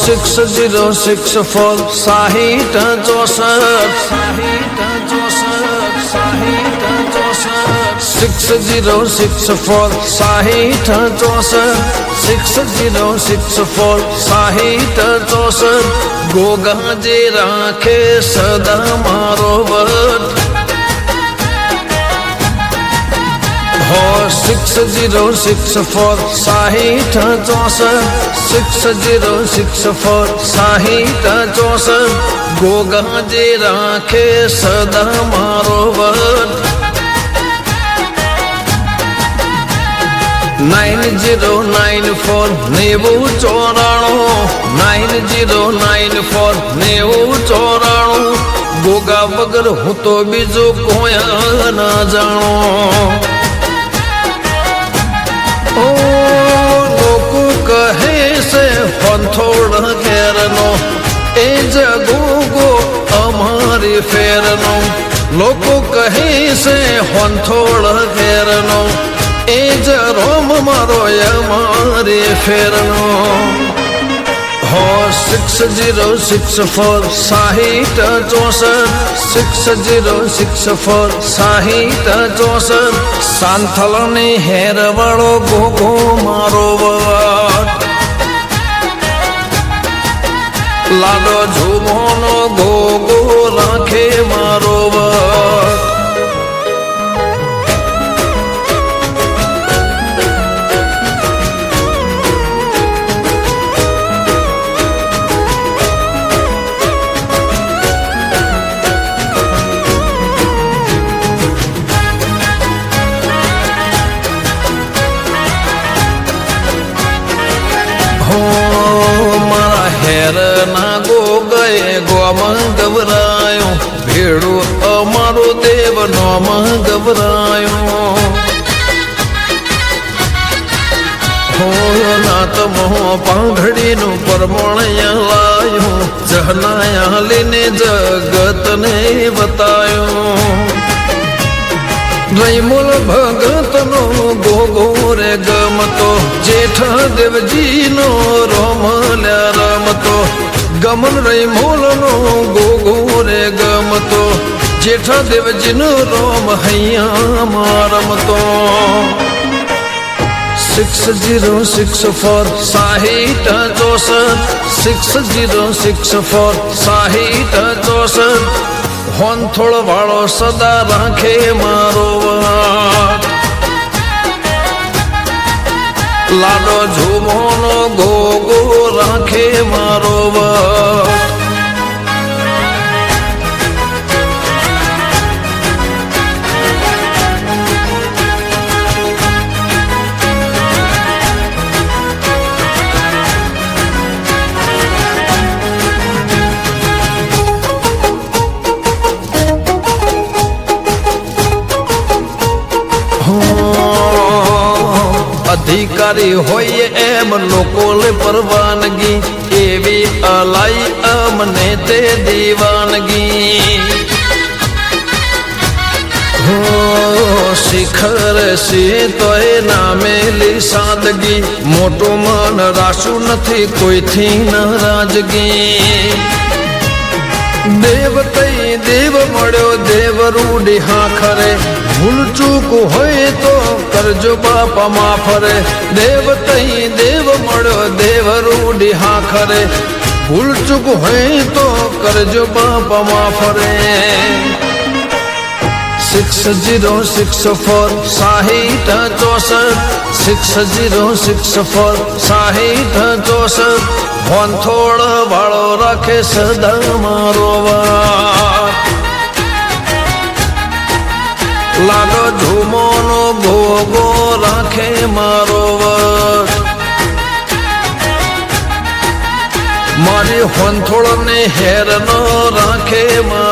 6064 6064 6064 गोगा जे राखे सदा मारो वट 6064 6064 गोगा जे राखे सदा मारो वट 9094 9094 गोगा वगर हूँ तो बीजो कोया ना जानो ओ लोको कहे से हंथोड़ घेरनो ए जगो अमारी फेरनो लोको कहे से हंथोड़ घेरनो ए रोम मारो अमारी फेरनो 6064 6064 सांथल ने हेर वालो गोगो मारो वट लाडो झूमोनो गोगो राखे मारो वट ना गो गए गोम घबरायो भेड़ो अमारो देव नोम घबरायो हो नात मोह पाघड़ी नु परमण लायो जहनाया लेने जगत ने बतायो रईमूल भगत नो गोगो रे गमतो जेठ देव जी नो रोमल्या रमतो गमन रईमूल नो गोगो रे गमतो जेठ देव जी नो रोम हैया मारमतो 6064 6064 होंथोड़ वालो सदा राखे मारो वट लाडो झूमोनो गोगो राखे मारो वट अधिकारी होइए एम लोकोल परवानगी एवी अलाई अमने ते दीवानगी हो शिखर से तोय नामेली सादगी मोटो मन राशु नथी कोई थी नाराजगी देव तई देव मळ्यो देव रूडी हाखरे भूल चूक होए तो करजो बापा माफ रे देव तई देव मळ्यो देव रूडी हाखरे भूल चूक होए तो करजो बापा माफ रे 6064 6064 होंथोड़ वालो राखे सदा मारो वट लाडो झूमोनो गोगो राखे मारो वट मारी होंथोड़ ने हेर नो राखे मारो